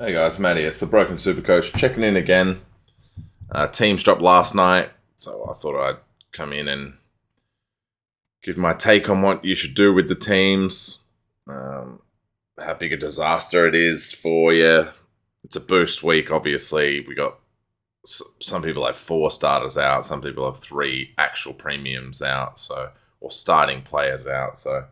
Hey guys, Matty. It's the Broken Supercoach checking in again. Teams dropped last night, so I thought I'd come in and give my take on what you should do with the teams. How big a disaster it is for you. It's a boost week, obviously. We got some people have 4 starters out, some people have 3 actual premiums out, or starting players out. So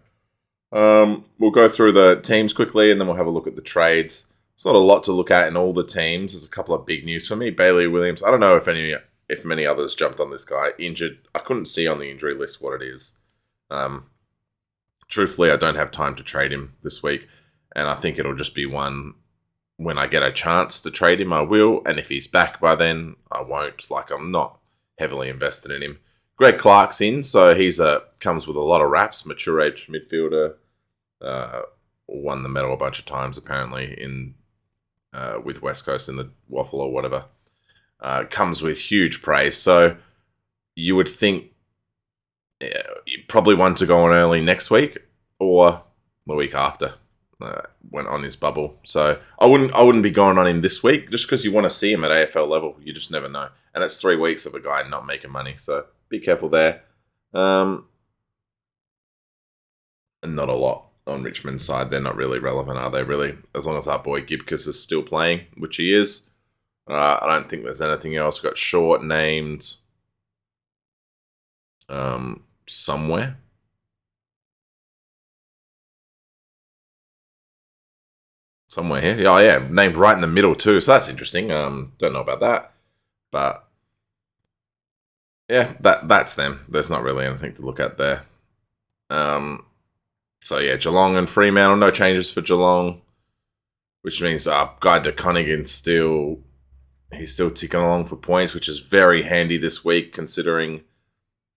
we'll go through the teams quickly, and then we'll have a look at the trades. It's not a lot to look at in all the teams. There's a couple of big news for me. Bailey Williams. I don't know if many others jumped on this guy. Injured. I couldn't see on the injury list what it is. Truthfully, I don't have time to trade him this week, and I think it'll just be one when I get a chance to trade him. I will, and if he's back by then, I won't. I'm not heavily invested in him. Greg Clark's in, so he's comes with a lot of raps. Mature age midfielder. Won the medal a bunch of times apparently with West Coast in the waffle or whatever. Comes with huge praise. So you would think probably one to go on early next week or the week after. Went on his bubble. So I wouldn't be going on him this week just because you want to see him at AFL level. You just never know. And that's 3 weeks of a guy not making money. So be careful there. And not a lot on Richmond's side. They're not really relevant, are they, really? As long as our boy Gibcus is still playing, which he is. I don't think there's anything else. We've got Short named somewhere. Somewhere here. Oh, yeah. Named right in the middle, too. So that's interesting. Don't know about that. But, yeah, that's them. There's not really anything to look at there. So, yeah, Geelong and Fremantle, no changes for Geelong, which means Guy de Coningen's still ticking along for points, which is very handy this week considering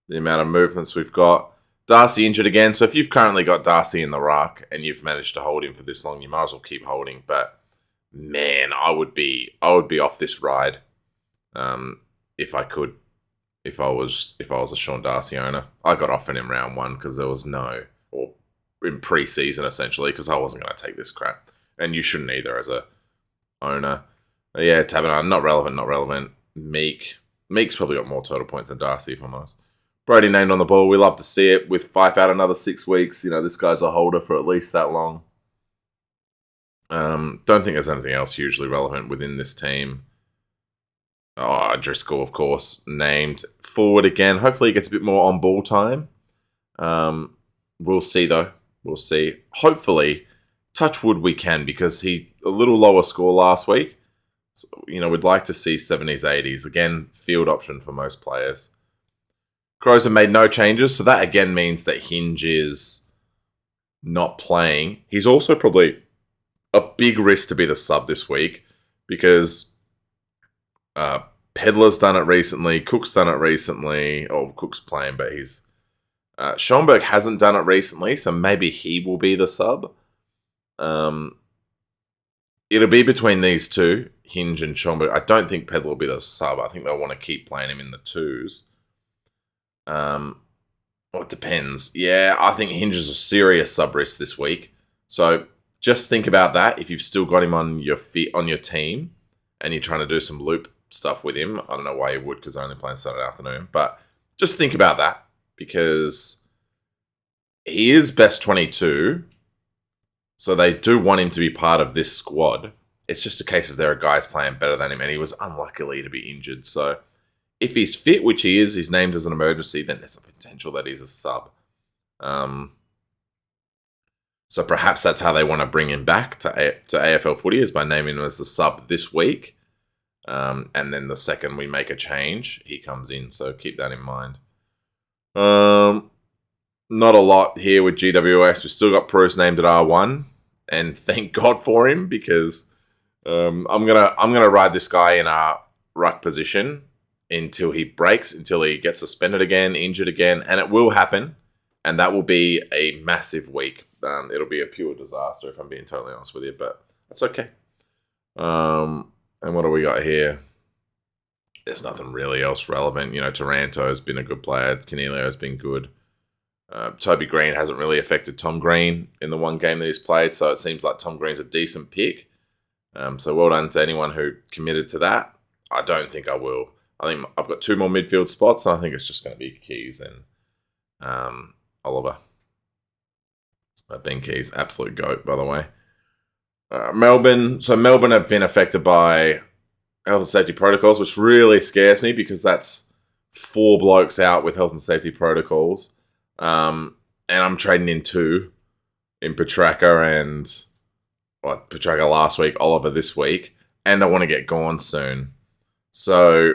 the amount of movements we've got. Darcy injured again, so if you've currently got Darcy in the ruck and you've managed to hold him for this long, you might as well keep holding. But, man, I would be off this ride if I could. If I was a Sean Darcy owner. I got off in round 1 because there was or in pre-season essentially, because I wasn't going to take this crap, and you shouldn't either as a owner. But yeah, Taberner, not relevant. Meek's probably got more total points than Darcy, if I'm honest. Brody named on the ball. We love to see it. With Fife out another 6 weeks, this guy's a holder for at least that long. Don't think there's anything else hugely relevant within this team. Oh, Driscoll, of course, named forward again. Hopefully he gets a bit more on-ball time. We'll see, though. We'll see. Hopefully, touch wood we can, because he a little lower score last week. So, we'd like to see 70s, 80s. Again, field option for most players. Crows have made no changes, so that again means that Hinge is not playing. He's also probably a big risk to be the sub this week, because Pedlar's done it recently, Cook's done it recently. Oh, Cook's playing, but he's... Schoenberg hasn't done it recently, so maybe he will be the sub. It'll be between these two, Hinge and Schoenberg. I don't think Pedlar will be the sub. I think they'll want to keep playing him in the 2s. It depends. Yeah, I think Hinge is a serious sub risk this week. So just think about that. If you've still got him on your team and you're trying to do some loop stuff with him, I don't know why you would, because they're only playing Saturday afternoon. But just think about that, because he is best 22, so they do want him to be part of this squad. It's just a case of there are guys playing better than him, and he was unluckily to be injured. So if he's fit, which he is, he's named as an emergency, then there's a potential that he's a sub. So perhaps that's how they want to bring him back to AFL footy, is by naming him as a sub this week. And then the second we make a change, he comes in. So keep that in mind. Not a lot here with GWS. We've still got Bruce named at R1, and thank God for him, because I'm gonna ride this guy in our ruck position until he breaks, until he gets suspended again, injured again, and it will happen, and that will be a massive week. It'll be a pure disaster if I'm being totally honest with you, but that's okay. And what do we got here? There's nothing really else relevant. Taranto's been a good player. Canelio's been good. Toby Green hasn't really affected Tom Green in the one game that he's played, so it seems like Tom Green's a decent pick. So well done to anyone who committed to that. I don't think I will. I think I've got 2 more midfield spots, and I think it's just going to be Keys and Oliver. Ben Keys, absolute GOAT, by the way. Melbourne. So Melbourne have been affected by health and safety protocols, which really scares me because that's 4 blokes out with health and safety protocols. And I'm trading in 2 in Petraka and Petraka last week, Oliver this week, and I want to get gone soon. So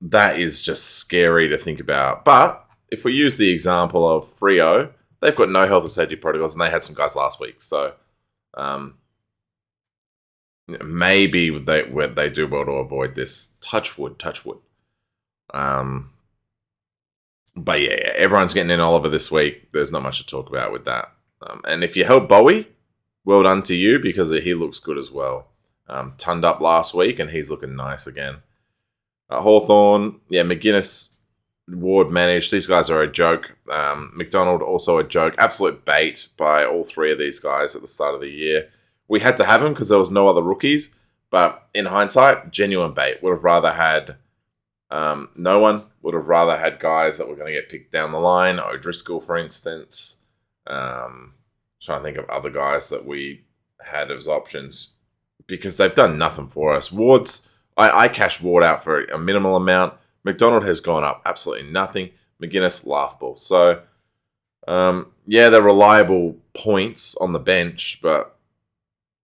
that is just scary to think about. But if we use the example of Freo, they've got no health and safety protocols, and they had some guys last week. So maybe they do well to avoid this. Touch wood. But yeah, everyone's getting in Oliver this week. There's not much to talk about with that. And if you held Bowie, well done to you because he looks good as well. Tunned up last week, and he's looking nice again. Hawthorne, McGuinness, Ward managed. These guys are a joke. McDonald also a joke. Absolute bait by all 3 of these guys at the start of the year. We had to have them because there was no other rookies. But in hindsight, genuine bait. Would have rather had no one. Would have rather had guys that were going to get picked down the line. O'Driscoll, for instance. Trying to think of other guys that we had as options because they've done nothing for us. I cashed Ward out for a minimal amount. McDonald has gone up absolutely nothing. McGuinness, laughable. So, they're reliable points on the bench, but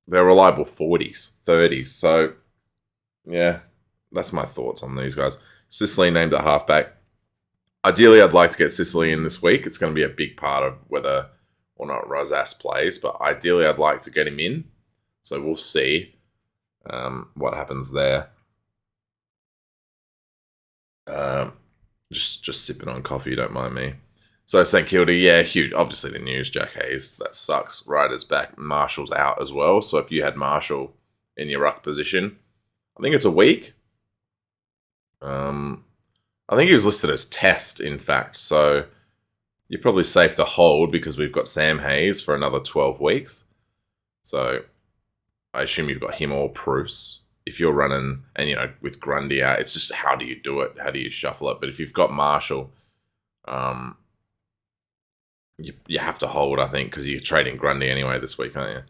they're reliable 40s, 30s. So, yeah, that's my thoughts on these guys. Sicily named at halfback. Ideally, I'd like to get Sicily in this week. It's going to be a big part of whether or not Rosas plays, but ideally, I'd like to get him in. So we'll see what happens there. Just sipping on coffee, don't mind me. So St Kilda, huge. Obviously the news, Jack Hayes, that sucks. Ryder's back. Marshall's out as well. So if you had Marshall in your ruck position, I think it's a week. I think he was listed as test, in fact. So you're probably safe to hold because we've got Sam Hayes for another 12 weeks. So I assume you've got him or Bruce. If you're running, and with Grundy out, it's just how do you do it? How do you shuffle it? But if you've got Marshall, you have to hold, I think, because you're trading Grundy anyway this week, aren't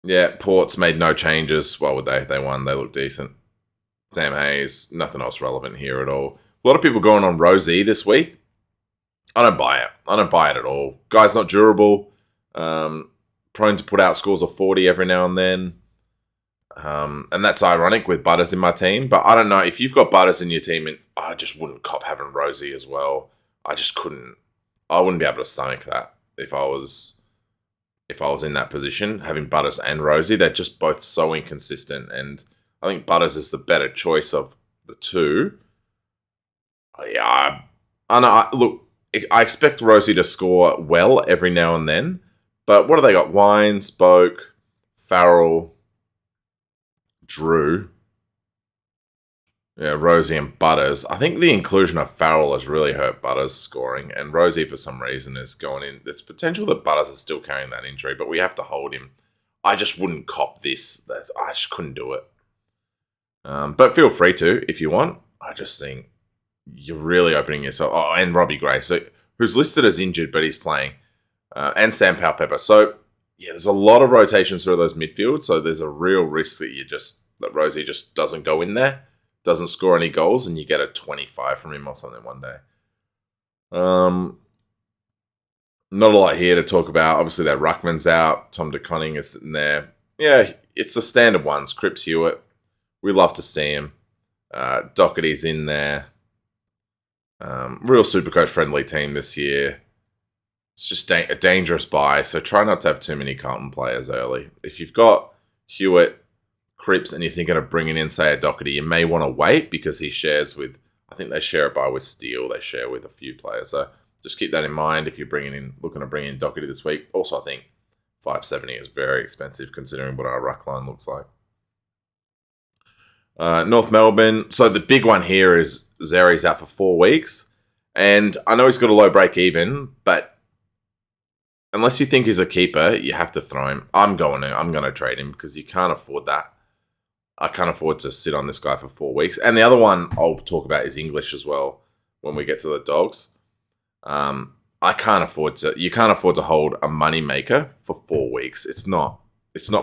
you? Port's made no changes. What would they? They won. They look decent. Sam Hayes, nothing else relevant here at all. A lot of people going on Rosie this week. I don't buy it. I don't buy it at all. Guy's not durable. Prone to put out scores of 40 every now and then. And that's ironic with Butters in my team. But I don't know. If you've got Butters in your team, and I just wouldn't cop having Rosie as well. I just couldn't. I wouldn't be able to stomach that if I was in that position. Having Butters and Rosie, they're just both so inconsistent. And I think Butters is the better choice of the two. Yeah, I know. Look, I expect Rosie to score well every now and then. But what do they got? Wines, Boak, Farrell, Drew. Yeah, Rosie and Butters. I think the inclusion of Farrell has really hurt Butters' scoring. And Rosie, for some reason, is going in. There's potential that Butters is still carrying that injury, but we have to hold him. I just wouldn't cop this. I just couldn't do it. But feel free to, if you want. I just think you're really opening yourself. Oh, and Robbie Gray, so who's listed as injured, but he's playing. And Sam Powell-Pepper. So, there's a lot of rotations through those midfields, so there's a real risk that Rosie just doesn't go in there, doesn't score any goals, and you get a 25 from him or something one day. Not a lot here to talk about. Obviously, that Ruckman's out. Tom DeConning is sitting there. Yeah, it's the standard ones. Cripps Hewitt. We love to see him. Doherty's in there. Real Supercoach friendly team this year. It's just a dangerous buy, so try not to have too many Carlton players early. If you've got Hewitt, Cripps, and you're thinking of bringing in, say, a Doherty, you may want to wait because he shares with, I think they share a buy with Steele. They share with a few players. So just keep that in mind if you're looking to bring in Doherty this week. Also, I think $570 is very expensive considering what our ruck line looks like. North Melbourne. So the big one here is Zeri's out for 4 weeks. And I know he's got a low break even, but unless you think he's a keeper, you have to throw him. I'm going to trade him because you can't afford that. I can't afford to sit on this guy for 4 weeks. And the other one I'll talk about is English as well when we get to the Dogs. I can't afford to. You can't afford to hold a money maker for 4 weeks. It's not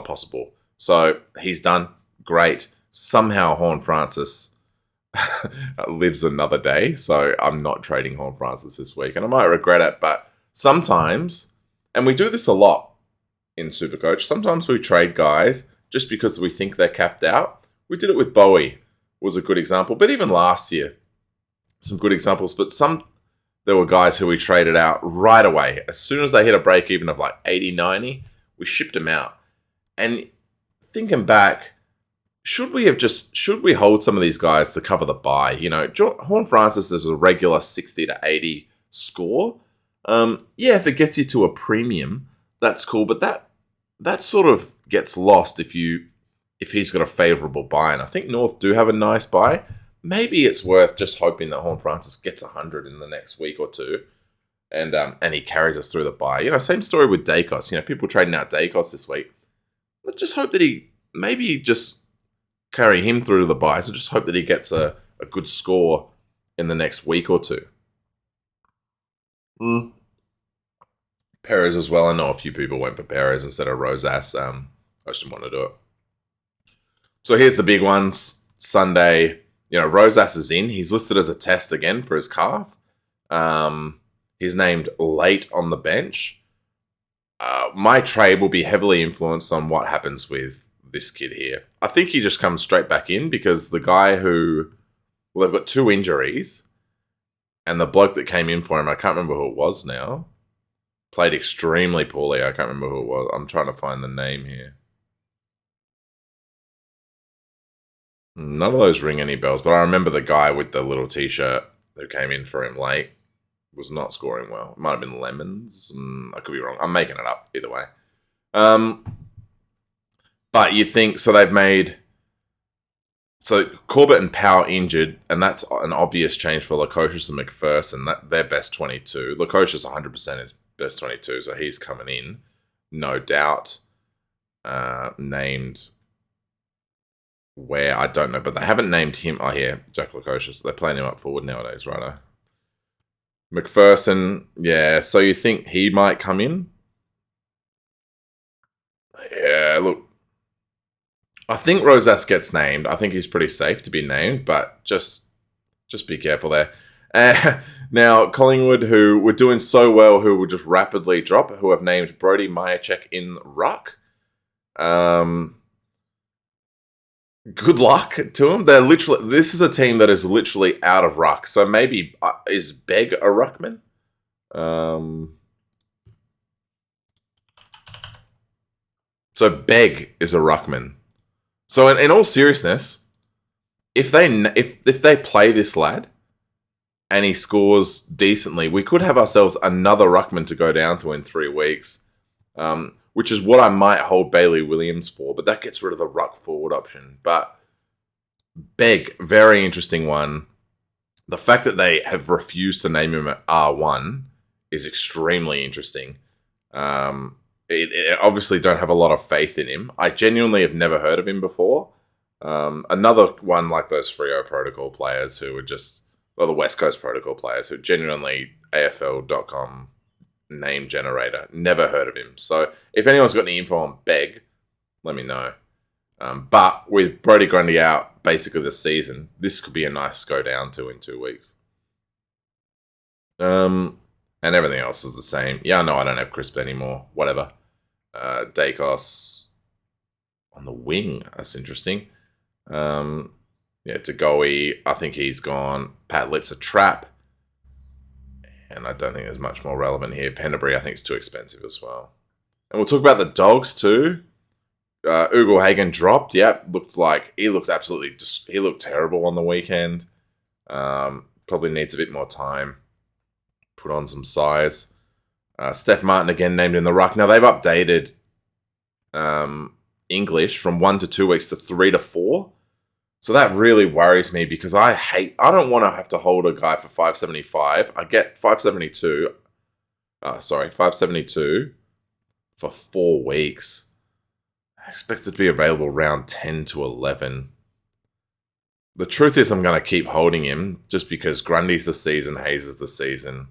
possible. So he's done great. Somehow Horn Francis lives another day. So I'm not trading Horn Francis this week, and I might regret it. But sometimes, and we do this a lot in Supercoach. Sometimes we trade guys just because we think they're capped out. We did it with Bowie, was a good example. But even last year, some good examples. But there were guys who we traded out right away. As soon as they hit a break even of like 80, 90, we shipped them out. And thinking back, should we hold some of these guys to cover the buy? You know, Horn Francis is a regular 60 to 80 score. If it gets you to a premium, that's cool. But that sort of gets lost if he's got a favourable buy. And I think North do have a nice buy. Maybe it's worth just hoping that Horn Francis gets 100 in the next week or two, and he carries us through the buy. You know, same story with Dacos. You know, people trading out Dacos this week. Let's just hope that maybe just carry him through to the buy. So just hope that he gets a good score in the next week or two. Perez as well. I know a few people went for Perez instead of Rosas. I just didn't want to do it. So here's the big ones. Sunday, you know, Rosas is in. He's listed as a test again for his calf. He's named late on the bench. My trade will be heavily influenced on what happens with this kid here. I think he just comes straight back in because the guy they've got 2 injuries, and the bloke that came in for him, I can't remember who it was now, played extremely poorly. I can't remember who it was. I'm trying to find the name here. None of those ring any bells, but I remember the guy with the little t-shirt who came in for him late was not scoring well. It might have been Lemons. I could be wrong. I'm making it up either way. But you think, so Corbett and Powell injured, and that's an obvious change for Lukosius and McPherson. They're best 22. Lukosius 100% is best 22, so he's coming in, no doubt. Named where, I don't know, but they haven't named him. Oh, yeah, Jack Lukosius. They're playing him up forward nowadays, right? McPherson, yeah, so you think he might come in? Yeah, look, I think Rosas gets named. I think he's pretty safe to be named, but just be careful there. Now, Collingwood, who were doing so well, who will just rapidly drop, who have named Brody Majacek in ruck. Good luck to them. This is a team that is literally out of ruck. So maybe, is Begg a ruckman? So Begg is a ruckman. So in all seriousness, if they play this lad and he scores decently, we could have ourselves another ruckman to go down to in 3 weeks, which is what I might hold Bailey Williams for, but that gets rid of the ruck forward option. But Begg, very interesting one. The fact that they have refused to name him at R1 is extremely interesting. It obviously don't have a lot of faith in him. I genuinely have never heard of him before. Another one like those Freo Protocol players who were the West Coast Protocol players who genuinely AFL.com name generator. Never heard of him. So if anyone's got any info on Begg, let me know. But with Brody Grundy out basically this season, this could be a nice go down to in 2 weeks. And everything else is the same. Yeah, no, I don't have Crisp anymore. Whatever. Dacos on the wing. That's interesting. Tagoe, I think he's gone. Pat Lips a trap. And I don't think there's much more relevant here. Penderbury, I think, is too expensive as well. And we'll talk about the Dogs too. Ugo Hagen dropped. Yep, he looked terrible on the weekend. Probably needs a bit more time. Put on some size. Steph Martin again named in the ruck. Now they've updated English from 1 to 2 weeks to 3 to 4. So that really worries me because I don't want to have to hold a guy for 575. I get 572. 572. for 4 weeks. I expect it to be available around 10 to 11. The truth is I'm going to keep holding him just because Grundy's the season, Hayes is the season.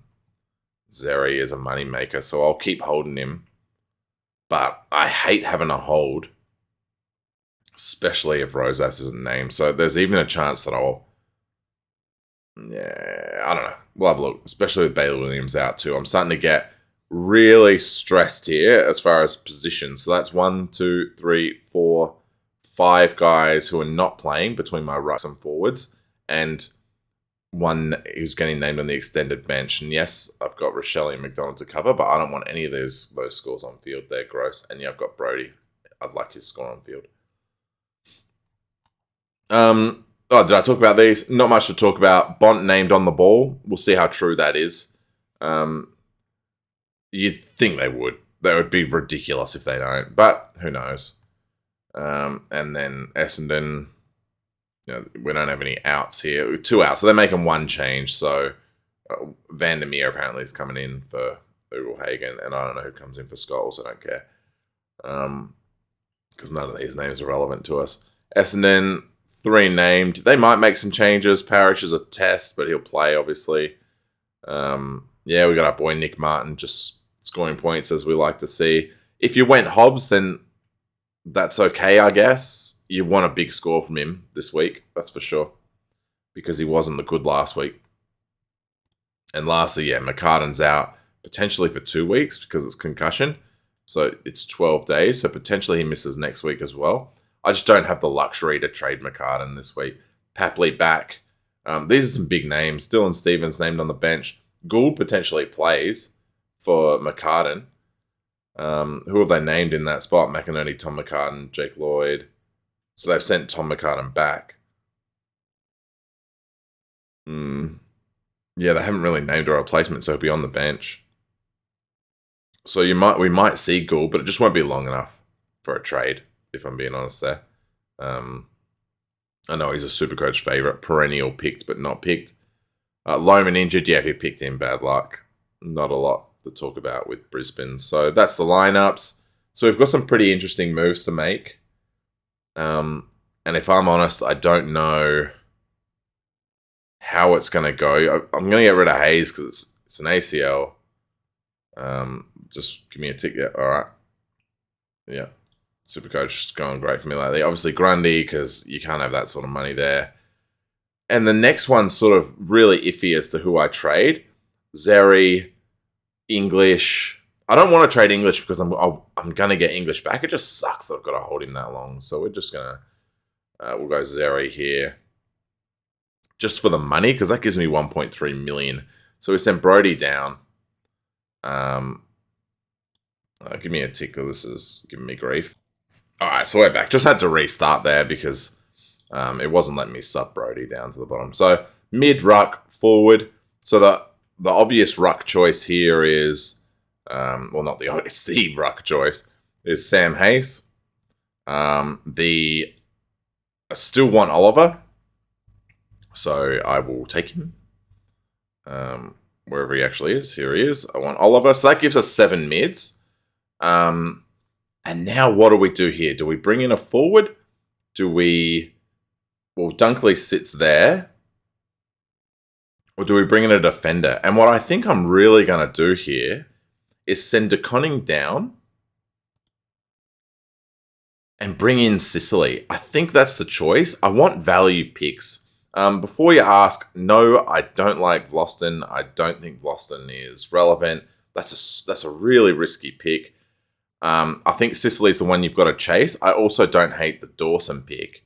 Zeri is a moneymaker, so I'll keep holding him. But I hate having a hold, especially if Rosas isn't named. So there's even a chance that I don't know. We'll have a look, especially with Bailey Williams out too. I'm starting to get really stressed here as far as positions. So that's 1, 2, 3, 4, 5 guys who are not playing between my rucks and forwards, and one who's getting named on the extended bench. And yes, I've got Rochelle and McDonald to cover, but I don't want any of those scores on field. They're gross. And yeah, I've got Brody. I'd like his score on field. Did I talk about these? Not much to talk about. Bont named on the ball. We'll see how true that is. You'd think they would. That would be ridiculous if they don't, but who knows? And then Essendon, we don't have any outs here. 2 outs, so they're making 1 change. So Vandermeer apparently is coming in for Hagen, and I don't know who comes in for Scholes. I don't care, because none of these names are relevant to us. Essendon, 3 named. They might make some changes. Parrish is a test, but he'll play obviously. We got our boy Nick Martin just scoring points as we like to see. If you went Hobbs, then that's okay, I guess. You want a big score from him this week, that's for sure, because he wasn't the good last week. And lastly, McCartan's out potentially for 2 weeks because it's concussion. So it's 12 days. So potentially he misses next week as well. I just don't have the luxury to trade McCartan this week. Papley back. These are some big names. Dylan Stevens named on the bench. Gould potentially plays for McCartan. Who have they named in that spot? McInerney, Tom McCartan, Jake Lloyd. So they've sent Tom McCartan back. They haven't really named a replacement, so he'll be on the bench. So we might see Gould, but it just won't be long enough for a trade, if I'm being honest there. I know he's a Supercoach favourite, perennial picked but not picked. Lohman injured, if he picked him, bad luck. Not a lot to talk about with Brisbane. So that's the lineups. So we've got some pretty interesting moves to make. And if I'm honest, I don't know how it's going to go. I'm going to get rid of Hayes because it's an ACL. Just give me a tick. Yeah, all right. Yeah. Supercoach is going great for me lately. Obviously, Grundy, because you can't have that sort of money there. And the next one's sort of really iffy as to who I trade. Zeri, English. I don't want to trade English because I'm going to get English back. It just sucks that I've got to hold him that long. So we're just going to... we'll go Zeri here. Just for the money, because that gives me 1.3 million. So we sent Brody down. Give me a tickle. This is giving me grief. All right, so we're back. Just had to restart there because it wasn't letting me sub Brody down to the bottom. So mid ruck forward. So the obvious ruck choice here is, it's the ruck choice is Sam Hayes. I still want Oliver, so I will take him. Wherever he actually is, here he is. I want Oliver. So that gives us 7 mids. And now what do we do here? Do we bring in a forward? Dunkley sits there. Or do we bring in a defender? And what I think I'm really going to do here is send DeConning down and bring in Sicily. I think that's the choice. I want value picks. Before you ask, no, I don't like Vlosten. I don't think Vlosten is relevant. That's a really risky pick. I think Sicily's the one you've got to chase. I also don't hate the Dawson pick.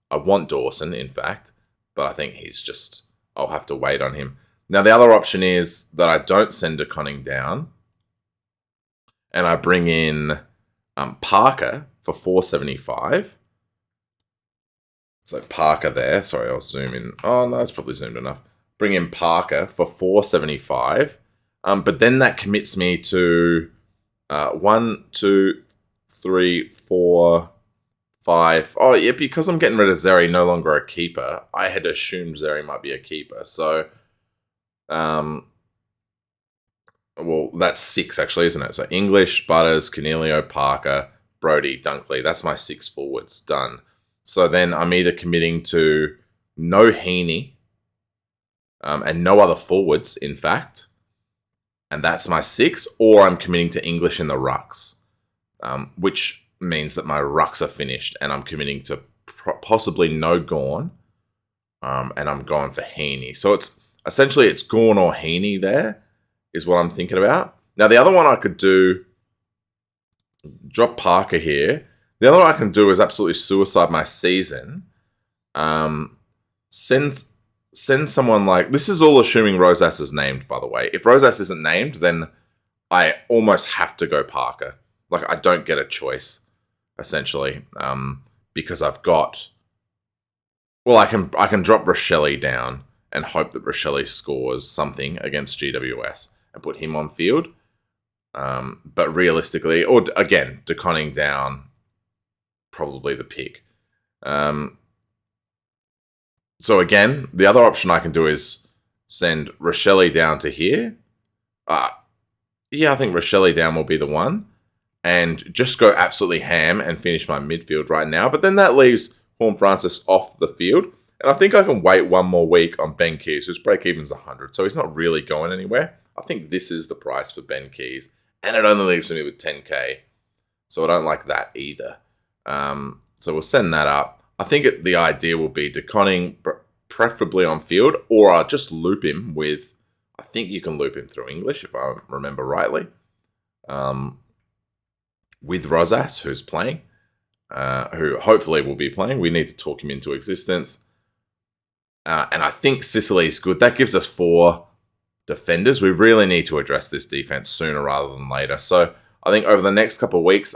I want Dawson, in fact, but I think I'll have to wait on him. Now, the other option is that I don't send DeConning down and I bring in Parker for 475. So Parker there. Sorry, I'll zoom in. Oh, no, it's probably zoomed enough. Bring in Parker for 475. But then that commits me to 1, 2, 3, 4, 5. Oh, yeah, because I'm getting rid of Zeri, no longer a keeper. I had assumed Zeri might be a keeper. So Well, that's 6 actually, isn't it? So English, Butters, Cornelio, Parker, Brody, Dunkley. That's my 6 forwards done. So then I'm either committing to no Heaney and no other forwards, in fact, and that's my 6, or I'm committing to English in the rucks, which means that my rucks are finished, and I'm committing to possibly no Gawn, and I'm going for Heaney. So it's essentially Gawn or Heaney there is what I'm thinking about. Now, the other one I could do, drop Parker here. The other one I can do is absolutely suicide my season. Send someone like... This is all assuming Rosas is named, by the way. If Rosas isn't named, then I almost have to go Parker. Like, I don't get a choice, essentially, because I've got... Well, I can drop Rochelle down and hope that Rochelle scores something against GWS and put him on field. But realistically, or again, DeConning down, probably the pick. So again, the other option I can do is send Rochelle down to here. Yeah, I think Rochelle down will be the one. And just go absolutely ham and finish my midfield right now. But then that leaves Horne-Francis off the field. And I think I can wait one more week on Ben Keys, whose break-even's 100. So he's not really going anywhere. I think this is the price for Ben Keys. And it only leaves me with 10k. So I don't like that either. So we'll send that up. I think the idea will be DeConning preferably on field, or I'll just loop him with... I think you can loop him through English, if I remember rightly. With Rosas, who's playing. Who hopefully will be playing. We need to talk him into existence. And I think Sicily's good. That gives us 4 defenders. We really need to address this defense sooner rather than later. So I think over the next couple of weeks,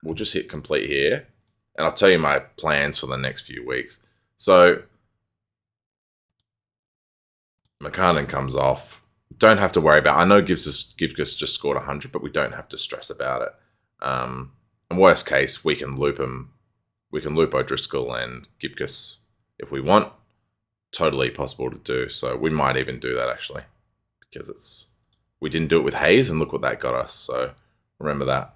we'll just hit complete here. And I'll tell you my plans for the next few weeks. So McCartan comes off. Don't have to worry about it. I know Gibcus just scored 100, but we don't have to stress about it. In worst case, we can loop him. We can loop O'Driscoll and Gibcus if we want. Totally possible to do. So we might even do that actually, because we didn't do it with Hayes, and look what that got us. So remember that.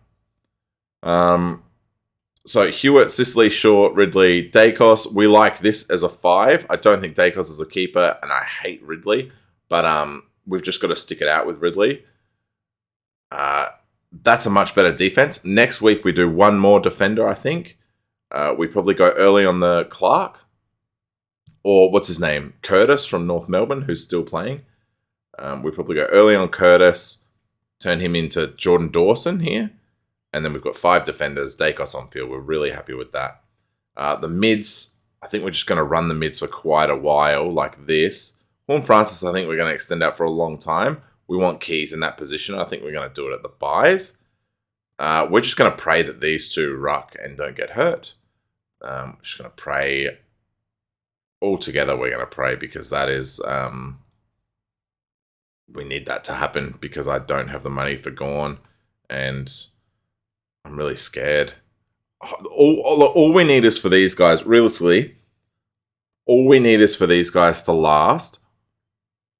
So Hewitt, Sicily, Short, Ridley, Dacos. We like this as a 5. I don't think Dacos is a keeper, and I hate Ridley, but we've just got to stick it out with Ridley. That's a much better defense. Next week we do one more defender, I think. We probably go early on the Clark. Or what's his name? Curtis from North Melbourne, who's still playing. We probably go early on Curtis, turn him into Jordan Dawson here. And then we've got 5 defenders, Dacos on field. We're really happy with that. The mids, I think we're just going to run the mids for quite a while like this. Horne-Francis, I think we're going to extend out for a long time. We want Keys in that position. I think we're going to do it at the buys. We're just going to pray that these 2 ruck and don't get hurt. We're just going to pray all together. We're going to pray because that is... we need that to happen because I don't have the money for Gawn. And I'm really scared. All we need is for these guys, realistically, all we need is for these guys to last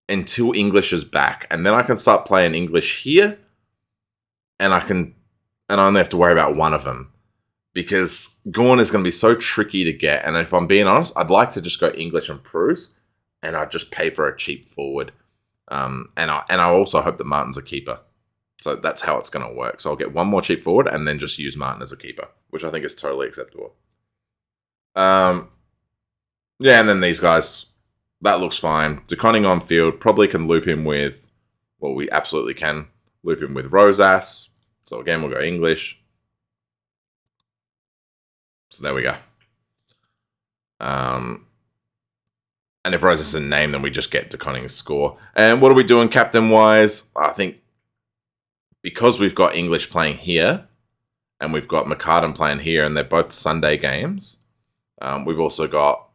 until English is back. And then I can start playing English here. And I only have to worry about one of them. Because Gawn is going to be so tricky to get. And if I'm being honest, I'd like to just go English and Bruce. And I'd just pay for a cheap forward. And I also hope that Martin's a keeper. So that's how it's going to work. So I'll get one more cheap forward and then just use Martin as a keeper, which I think is totally acceptable. Yeah, and then these guys, that looks fine. DeConning on field, probably can loop him with, well, we absolutely can loop him with Rosas. So again, we'll go English. So there we go. And if Rosas isn't named, then we just get DeConning's score. And what are we doing captain-wise? I think because we've got English playing here, and we've got McCartan playing here, and they're both Sunday games, we've also got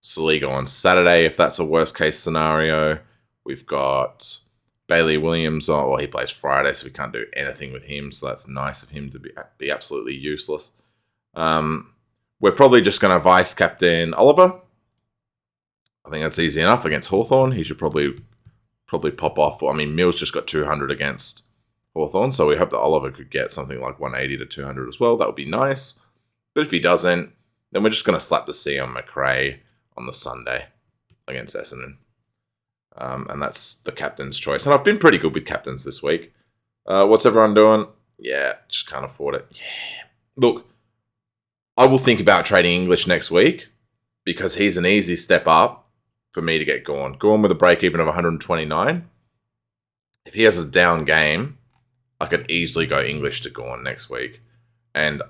Saligo on Saturday, if that's a worst-case scenario. We've got Bailey Williams on... Well, he plays Friday, so we can't do anything with him, so that's nice of him to be absolutely useless. We're probably just going to vice-captain Oliver. I think that's easy enough against Hawthorne. He should probably probably pop off. I mean, Mills just got 200 against Hawthorne, so we hope that Oliver could get something like 180 to 200 as well. That would be nice. But if he doesn't, then we're just going to slap the C on McRae on the Sunday against Essendon. And that's the captain's choice. And I've been pretty good with captains this week. What's everyone doing? Yeah, just can't afford it. Yeah. Look, I will think about trading English next week because he's an easy step up for me to get Gawn. Gawn with a break-even of 129. If he has a down game, I could easily go English to Gawn next week. And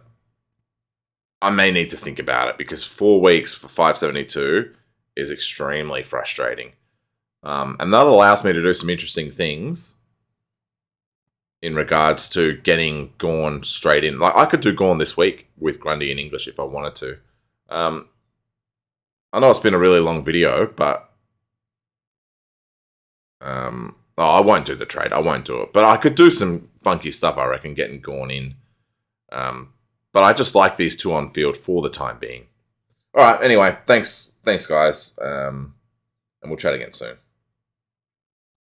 I may need to think about it because 4 weeks for 572 is extremely frustrating. And that allows me to do some interesting things in regards to getting Gawn straight in. Like I could do Gawn this week with Grundy in English if I wanted to. I know it's been a really long video, but I won't do the trade. I won't do it. But I could do some funky stuff, I reckon, getting Gawn in. But I just like these two on field for the time being. All right, anyway, thanks guys. And we'll chat again soon.